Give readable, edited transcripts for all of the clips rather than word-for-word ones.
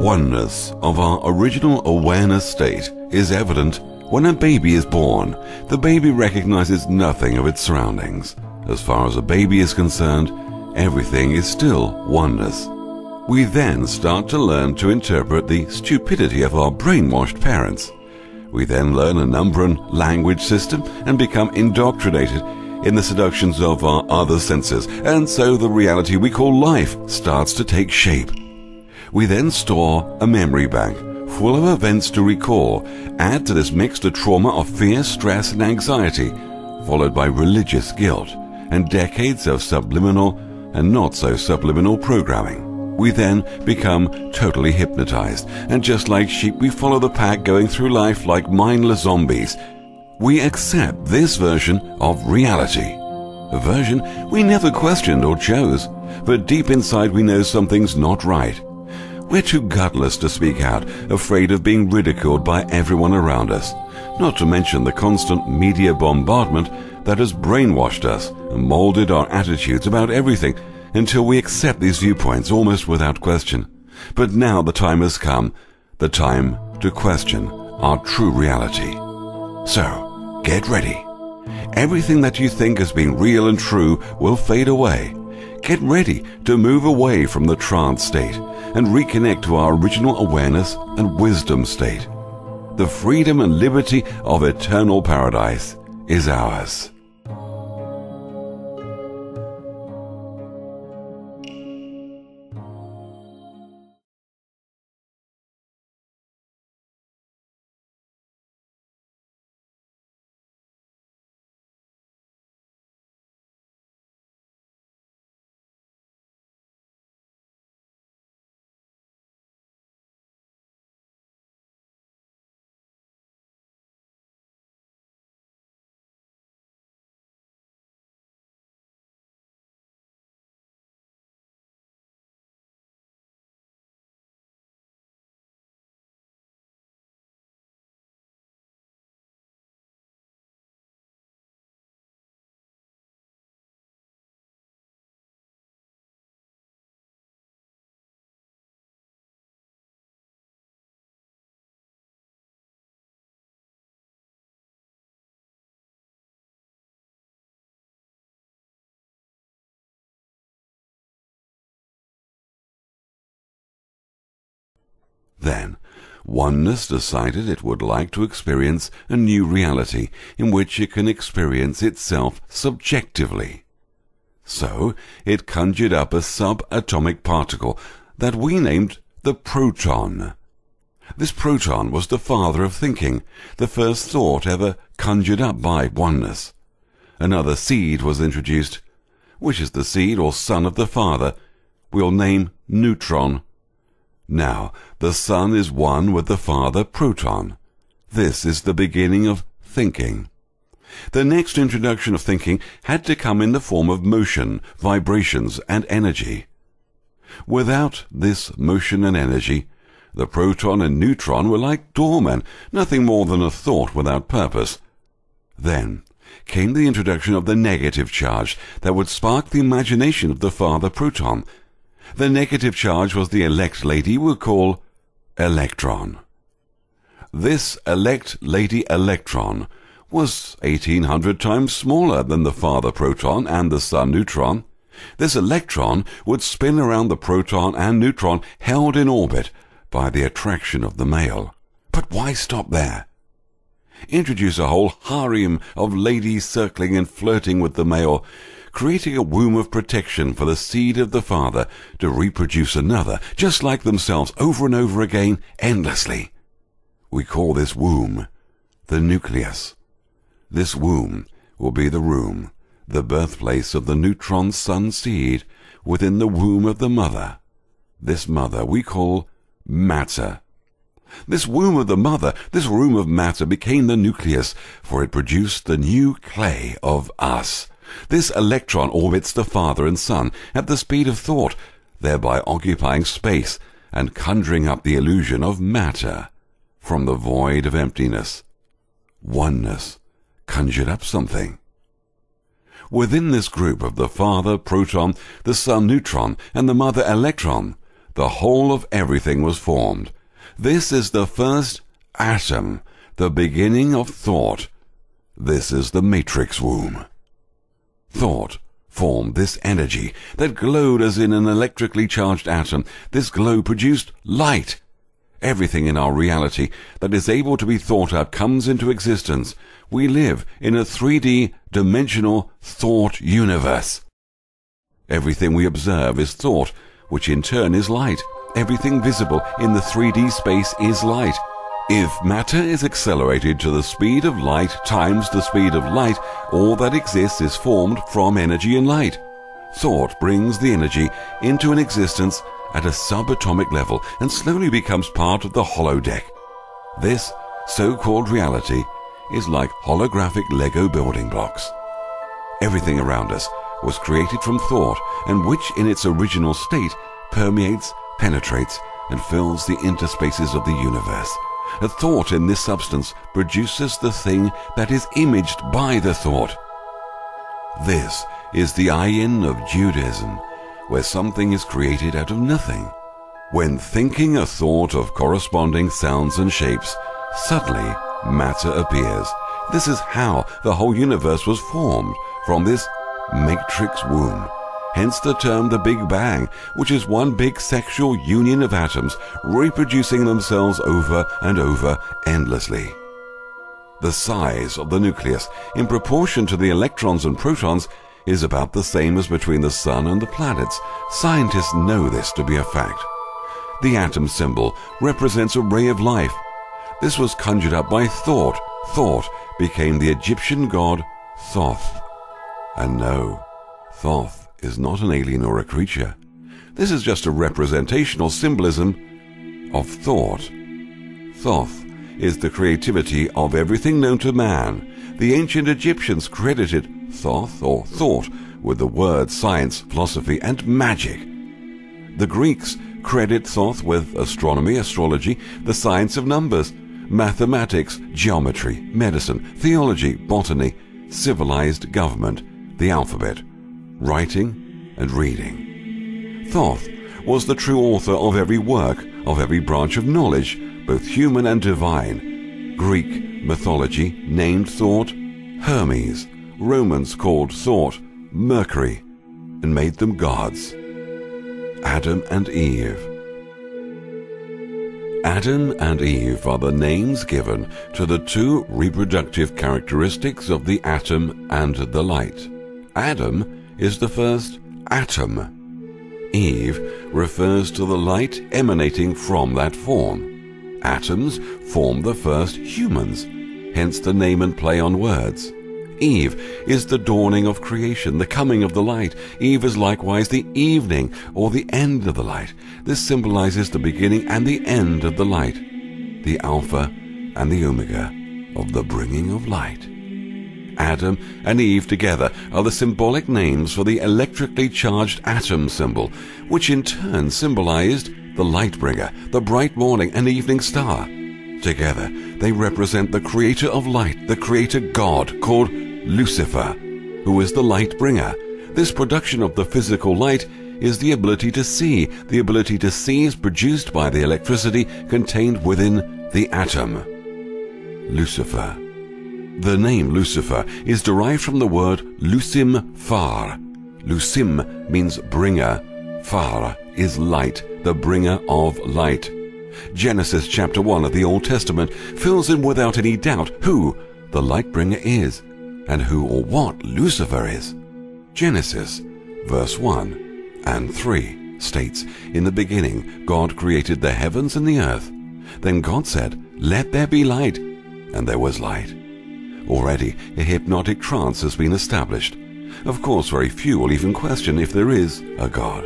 oneness of our original awareness state is evident when a baby is born. The baby recognizes nothing of its surroundings. As far as a baby is concerned, everything is still oneness. We then start to learn to interpret the stupidity of our brainwashed parents. We then learn a number and language system and become indoctrinated in the seductions of our other senses, and so the reality we call life starts to take shape. We then store a memory bank full of events to recall. Add to this mix the trauma of fear, stress, and anxiety, followed by religious guilt and decades of subliminal and not so subliminal programming. We then become totally hypnotized, and just like sheep we follow the pack, going through life like mindless zombies. We accept this version of reality, a version we never questioned or chose, but deep inside we know something's not right. We're too gutless to speak out, afraid of being ridiculed by everyone around us, not to mention the constant media bombardment that has brainwashed us and molded our attitudes about everything, until we accept these viewpoints almost without question. But now the time has come, the time to question our true reality. So, get ready. Everything that you think has been real and true will fade away. Get ready to move away from the trance state and reconnect to our original awareness and wisdom state. The freedom and liberty of eternal paradise is ours. Then, oneness decided it would like to experience a new reality in which it can experience itself subjectively. So, it conjured up a subatomic particle that we named the proton. This proton was the father of thinking, the first thought ever conjured up by oneness. Another seed was introduced, which is the seed or son of the father. We'll name neutron. Now, the Son is one with the Father proton. This is the beginning of thinking. The next introduction of thinking had to come in the form of motion, vibrations, and energy. Without this motion and energy, the proton and neutron were like doormen, nothing more than a thought without purpose. Then came the introduction of the negative charge that would spark the imagination of the Father proton. The negative charge was the elect lady we'll call electron. This elect lady electron was 1800 times smaller than the father proton and the son neutron. This electron would spin around the proton and neutron held in orbit by the attraction of the male. But why stop there? Introduce a whole harem of ladies circling and flirting with the male, creating a womb of protection for the seed of the father to reproduce another, just like themselves, over and over again, endlessly. We call this womb the nucleus. This womb will be the room, the birthplace of the neutron sun seed within the womb of the mother. This mother we call matter. This womb of the mother, this room of matter, became the nucleus, for it produced the new clay of us. This electron orbits the father and son at the speed of thought, thereby occupying space and conjuring up the illusion of matter from the void of emptiness. Oneness conjured up something. Within this group of the father proton, the son neutron, and the mother electron, the whole of everything was formed. This is the first atom, the beginning of thought. This is the matrix womb. Thought formed this energy that glowed as in an electrically charged atom. This glow produced light. Everything in our reality that is able to be thought up comes into existence. We live in a 3D dimensional thought universe. Everything we observe is thought, which in turn is light. Everything visible in the 3D space is light. If matter is accelerated to the speed of light times the speed of light, all that exists is formed from energy and light. Thought brings the energy into an existence at a subatomic level and slowly becomes part of the holodeck. This so-called reality is like holographic Lego building blocks. Everything around us was created from thought, and which in its original state permeates, penetrates, and fills the interspaces of the universe. A thought in this substance produces the thing that is imaged by the thought. This is the ayin of Judaism, where something is created out of nothing. When thinking a thought of corresponding sounds and shapes, suddenly matter appears. This is how the whole universe was formed, from this matrix womb. Hence the term the Big Bang, which is one big sexual union of atoms reproducing themselves over and over endlessly. The size of the nucleus, in proportion to the electrons and protons, is about the same as between the Sun and the planets. Scientists know this to be a fact. The atom symbol represents a ray of life. This was conjured up by thought. Thought became the Egyptian god Thoth. And no, Thoth is not an alien or a creature. This is just a representational symbolism of thought. Thoth is the creativity of everything known to man. The ancient Egyptians credited Thoth or thought with the words science, philosophy, and magic. The Greeks credit Thoth with astronomy, astrology, the science of numbers, mathematics, geometry, medicine, theology, botany, civilized government, the alphabet, writing and reading. Thoth was the true author of every work, of every branch of knowledge, both human and divine. Greek mythology named thought Hermes. Romans called thought Mercury and made them gods. Adam and Eve. Adam and Eve are the names given to the two reproductive characteristics of the atom and the light. Adam is the first atom. Eve refers to the light emanating from that form. Atoms form the first humans, hence the name and play on words. Eve is the dawning of creation, the coming of the light. Eve is likewise the evening or the end of the light. This symbolizes the beginning and the end of the light, the Alpha and the Omega of the bringing of light. Adam and Eve together are the symbolic names for the electrically charged atom symbol, which in turn symbolized the light bringer, the bright morning and evening star. Together, they represent the creator of light, the creator God called Lucifer, who is the light bringer. This production of the physical light is the ability to see. The ability to see is produced by the electricity contained within the atom. Lucifer. The name Lucifer is derived from the word Lucim Far. Lucim means bringer. Far is light, the bringer of light. Genesis chapter 1 of the Old Testament fills in without any doubt who the light bringer is and who or what Lucifer is. Genesis verse 1 and 3 states, "In the beginning God created the heavens and the earth. Then God said, 'Let there be light,' and there was light." Already a hypnotic trance has been established. Of course, very few will even question if there is a God.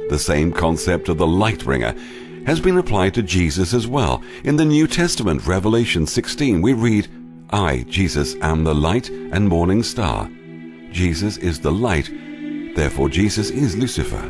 The same concept of the light bringer has been applied to Jesus as well. In the New Testament, Revelation 16, we read, "I, Jesus, am the light and morning star." Jesus is the light, therefore Jesus is Lucifer.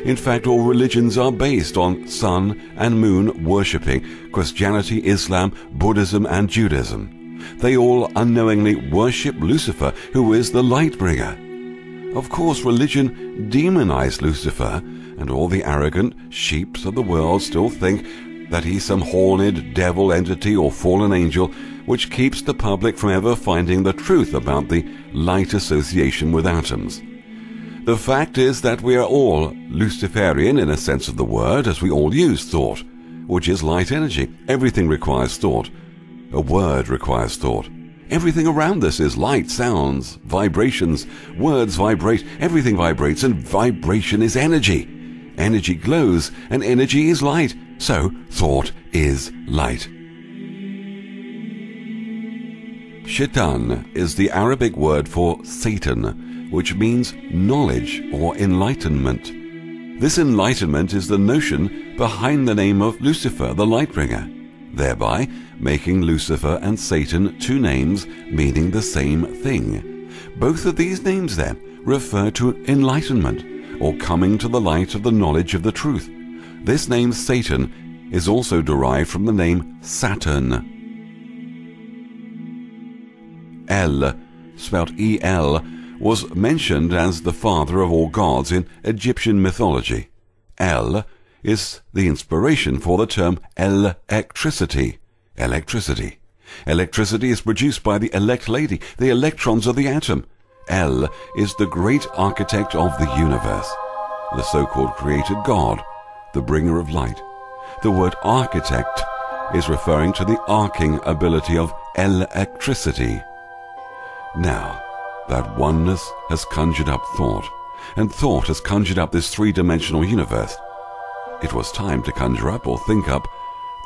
In fact, all religions are based on sun and moon worshipping: Christianity, Islam, Buddhism, and Judaism. They all unknowingly worship Lucifer, who is the light bringer. Of course, religion demonized Lucifer and all the arrogant sheeps of the world still think that he's some horned devil entity or fallen angel which keeps the public from ever finding the truth about the light association with atoms. The fact is that we are all Luciferian in a sense of the word, as we all use thought, which is light energy. Everything requires thought. A word requires thought. Everything around us is light, sounds, vibrations. Words vibrate, everything vibrates, and vibration is energy. Energy glows, and energy is light. So, thought is light. Shaitan is the Arabic word for Satan, which means knowledge or enlightenment. This enlightenment is the notion behind the name of Lucifer, the light-bringer, thereby making Lucifer and Satan two names meaning the same thing. Both of these names, then, refer to enlightenment, or coming to the light of the knowledge of the truth. This name Satan is also derived from the name Saturn. El, spelled E-L, was mentioned as the father of all gods in Egyptian mythology. El is the inspiration for the term electricity. Electricity. Electricity is produced by the elect lady, the electrons of the atom. El is the great architect of the universe, the so-called created God, the bringer of light. The word architect is referring to the arcing ability of electricity. Now, that oneness has conjured up thought, and thought has conjured up this three-dimensional universe. It was time to conjure up or think up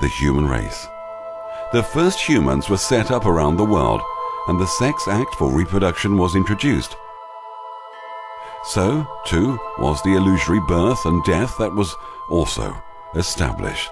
the human race. The first humans were set up around the world, and the sex act for reproduction was introduced. So, too, was the illusory birth and death that was also established.